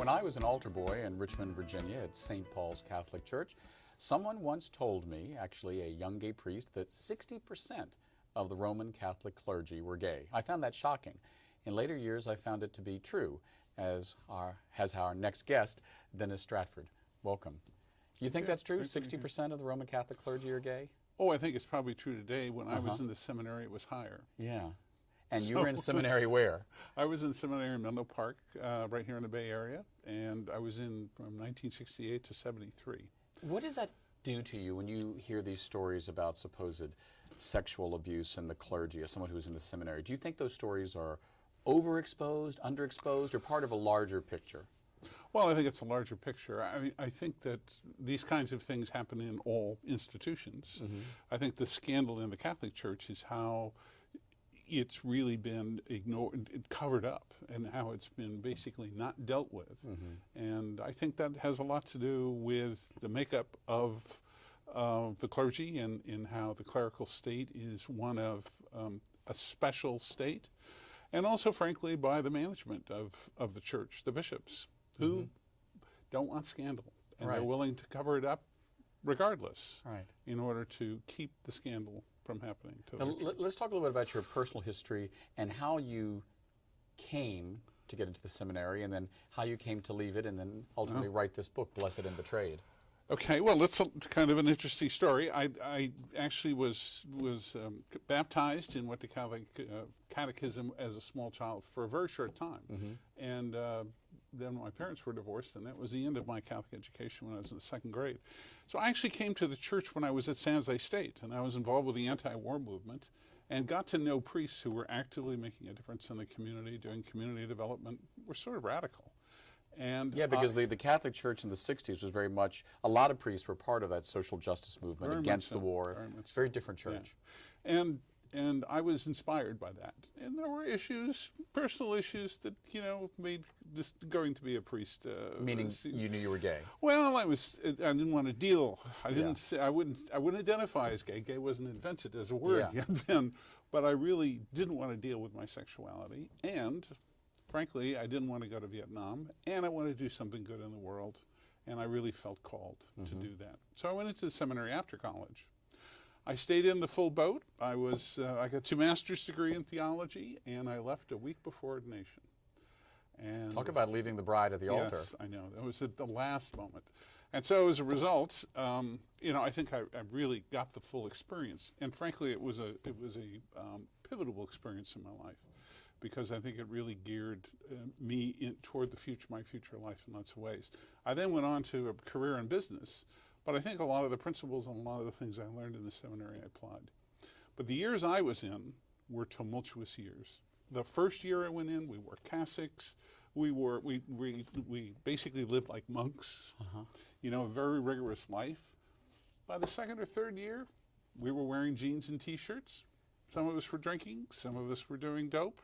When I was an altar boy in Richmond, Virginia at St. Paul's Catholic Church, someone once told me, actually a young gay priest, that 60% of the Roman Catholic clergy were gay. I found that shocking. In later years, I found it to be true, as has our next guest, Dennis Stradford. Welcome. You think that's true? 60% of the Roman Catholic clergy are gay? Oh, I think it's probably true today. When I was in the seminary, it was higher. Yeah. And you were in seminary where? I was in seminary in Menlo Park, right here in the Bay Area, and I was in from 1968 to 73. What does that do to you when you hear these stories about supposed sexual abuse in the clergy as someone who was in the seminary? Do you think those stories are overexposed, underexposed, or part of a larger picture? Well, I think it's a larger picture. I mean, I think that these kinds of things happen in all institutions. I think the scandal in the Catholic Church is how it's really been ignored, covered up, and how it's been basically not dealt with. And I think that has a lot to do with the makeup of the clergy and in how the clerical state is one of a special state, and also, frankly, by the management of the church, the bishops, who don't want scandal, and they're willing to cover it up regardless in order to keep the scandal from happening. Now, let's talk a little bit about your personal history and how you came to get into the seminary, and then how you came to leave it, and then ultimately write this book, Blessed and Betrayed. Okay, well, that's kind of an interesting story. I actually was baptized in what the Catholic Catechism as a small child for a very short time. And then my parents were divorced, and that was the end of my Catholic education when I was in the second grade. So I actually came to the church when I was at San Jose State, and I was involved with the anti-war movement and got to know priests who were actively making a difference in the community, doing community development. Were sort of radical. And yeah, because the Catholic Church in the 60s was very much, a lot of priests were part of that social justice movement against the war. Very different church. Yeah. And I was inspired by that. And there were issues, personal issues that, made just going to be a priest. Meaning you knew you were gay? Well, I didn't want to deal. I wouldn't identify as gay. Gay wasn't invented as a word yet then. But I really didn't want to deal with my sexuality. And frankly, I didn't want to go to Vietnam, and I wanted to do something good in the world, and I really felt called to do that. So I went into the seminary after college. I stayed in the full boat. I got 2 master's degree in theology, and I left a week before ordination. And talk about leaving the bride at the altar. Yes, I know. That was at the last moment. And so as a result, I think I really got the full experience. And frankly, it was a pivotal experience in my life, because I think it really geared me toward my future life in lots of ways. I then went on to a career in business, but I think a lot of the principles and a lot of the things I learned in the seminary I applied. But the years I was in were tumultuous years. The first year I went in, we wore cassocks. We basically lived like monks. A very rigorous life. By the second or third year, we were wearing jeans and T-shirts. Some of us were drinking, some of us were doing dope.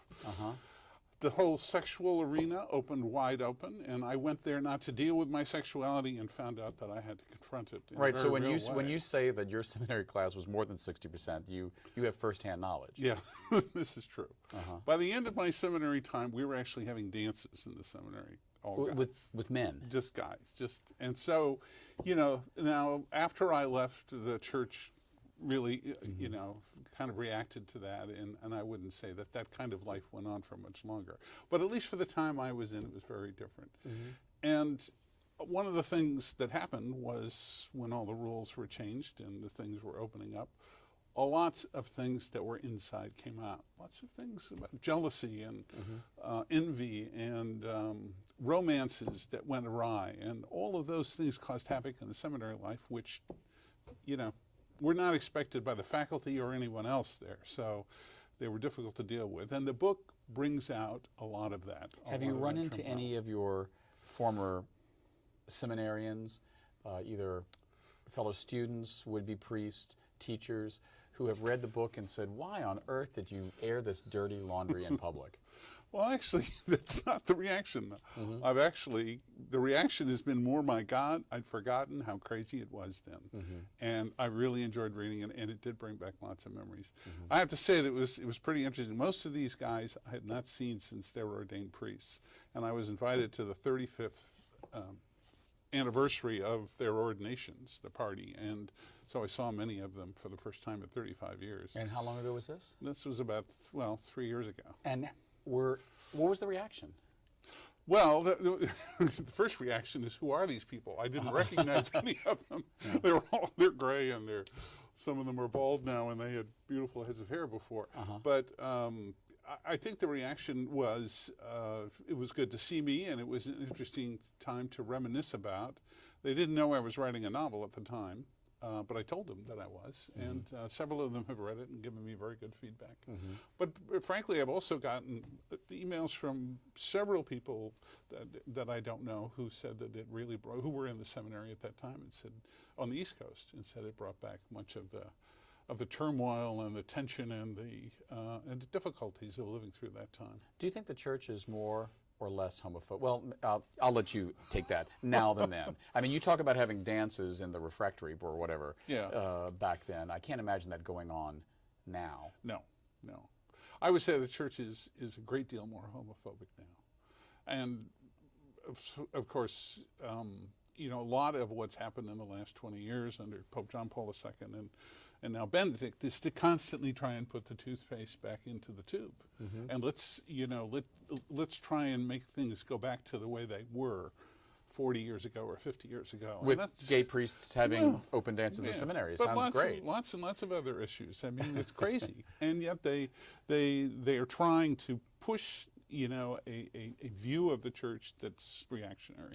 The whole sexual arena opened wide open, and I went there not to deal with my sexuality and found out that I had to confront it. Right, so when you say that your seminary class was more than 60%, you have firsthand knowledge. Yeah, this is true. By the end of my seminary time, we were actually having dances in the seminary. All guys. With men? Just guys. And so, now after I left, the church really, kind of reacted to that, and I wouldn't say that kind of life went on for much longer. But at least for the time I was in, it was very different. And one of the things that happened was when all the rules were changed and the things were opening up, lots of things that were inside came out. Lots of things about jealousy and envy and romances that went awry. And all of those things caused havoc in the seminary life, which, were not expected by the faculty or anyone else there. So they were difficult to deal with. And the book brings out a lot of that. Have you run into any of your former seminarians, either fellow students, would-be priests, teachers, who have read the book and said, why on earth did you air this dirty laundry in public? Well, actually, that's not the reaction. Mm-hmm. The reaction has been more, my God, I'd forgotten how crazy it was then. Mm-hmm. And I really enjoyed reading it, and it did bring back lots of memories. Mm-hmm. I have to say that it was pretty interesting. Most of these guys I had not seen since they were ordained priests. And I was invited to the 35th anniversary of their ordinations, the party. And so I saw many of them for the first time in 35 years. And how long ago was this? This was about, 3 years ago. And what was the reaction? Well, the first reaction is, who are these people? I didn't recognize any of them. Yeah. They're gray, and some of them are bald now, and they had beautiful heads of hair before. But I think the reaction was, it was good to see me, and it was an interesting time to reminisce about. They didn't know I was writing a novel at the time, but I told them that I was, and several of them have read it and given me very good feedback. But frankly, I've also gotten emails from several people that I don't know who said that it really who were in the seminary at that time, and said, on the East Coast, and said it brought back much of the turmoil and the tension and the difficulties of living through that time. Do you think the church is more or less homophobic? Well, I'll let you take that now than then. I mean, you talk about having dances in the refectory or whatever back then. I can't imagine that going on now. No. I would say the church is a great deal more homophobic now. And, of course, a lot of what's happened in the last 20 years under Pope John Paul II and now Benedict is to constantly try and put the toothpaste back into the tube. And let's try and make things go back to the way they were 40 years ago or 50 years ago. With gay priests having open dances in the seminary. Sounds great. Lots and lots of other issues. I mean, it's crazy. And yet they are trying to push, a view of the church that's reactionary.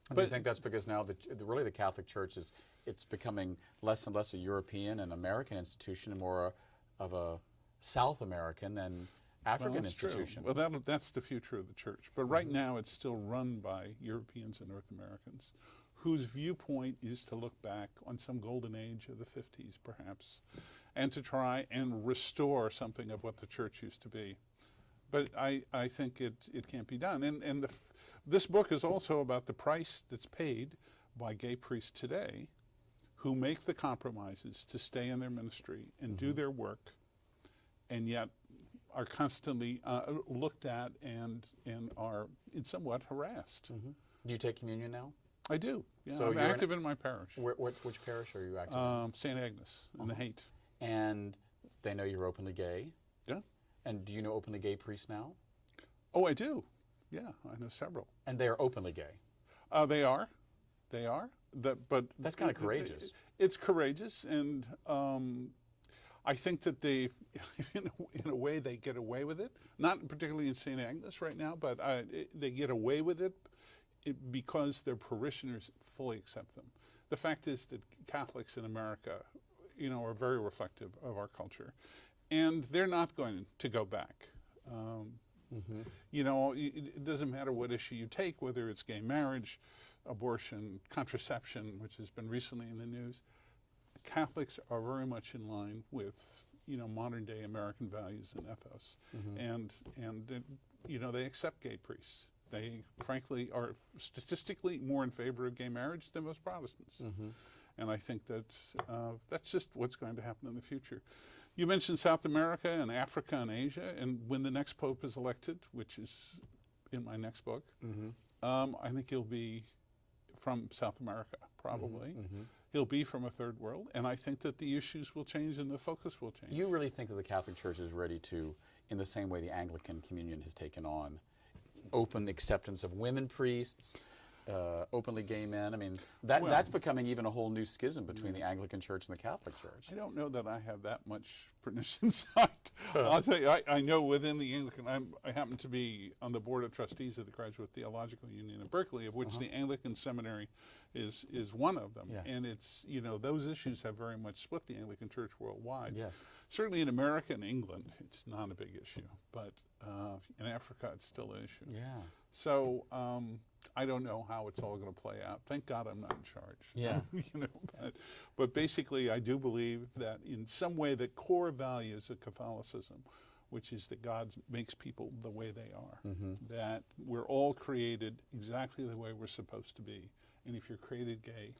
But do you think that's because now really the Catholic Church it's becoming less and less a European and American institution and more of a South American and African institution? True. Well, that's the future of the church. But right now it's still run by Europeans and North Americans whose viewpoint is to look back on some golden age of the 50s, perhaps, and to try and restore something of what the church used to be. But I think it can't be done. And this book is also about the price that's paid by gay priests today who make the compromises to stay in their ministry and do their work, and yet are constantly looked at and are somewhat harassed. Do you take communion now? I do. Yeah, so I'm active in my parish. Which parish are you active in? St. Agnes in the Haight. And they know you're openly gay? Yeah. And do you know openly gay priests now? Oh, I do. Yeah, I know several. And they are openly gay? They are. But that's kind of courageous. It's courageous, and I think that they, in a way, they get away with it. Not particularly in St. Agnes right now, but they get away with it because their parishioners fully accept them. The fact is that Catholics in America, are very reflective of our culture, and they're not going to go back. It doesn't matter what issue you take, whether it's gay marriage, abortion, contraception, which has been recently in the news. Catholics are very much in line with, modern day American values and ethos. And they accept gay priests. They, frankly, are statistically more in favor of gay marriage than most Protestants. And I think that that's just what's going to happen in the future. You mentioned South America and Africa and Asia, and when the next Pope is elected, which is in my next book, I think he'll be from South America, probably. He'll be from a third world, and I think that the issues will change and the focus will change. You really think that the Catholic Church is ready to, in the same way the Anglican Communion has taken on, open acceptance of women priests, openly gay men? I mean, that's becoming even a whole new schism between the Anglican Church and the Catholic Church. I don't know that I have that much pernicious insight. I'll tell you, I know within the Anglican, I happen to be on the board of trustees of the Graduate Theological Union in Berkeley, of which the Anglican Seminary is one of them. And it's, those issues have very much split the Anglican Church worldwide. Yes. Certainly in America and England, it's not a big issue, but in Africa, it's still an issue. Yeah. So I don't know how it's all going to play out. Thank God I'm not in charge. Yeah. But basically, I do believe that in some way the core values of Catholicism, which is that God makes people the way they are, that we're all created exactly the way we're supposed to be. And if you're created gay,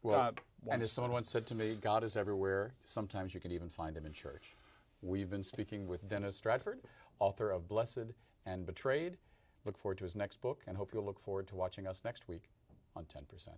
Well, God wants and as someone that. once said to me, God is everywhere. Sometimes you can even find him in church. We've been speaking with Dennis Stradford, author of Blessed and Betrayed. Look forward to his next book and hope you'll look forward to watching us next week on 10%.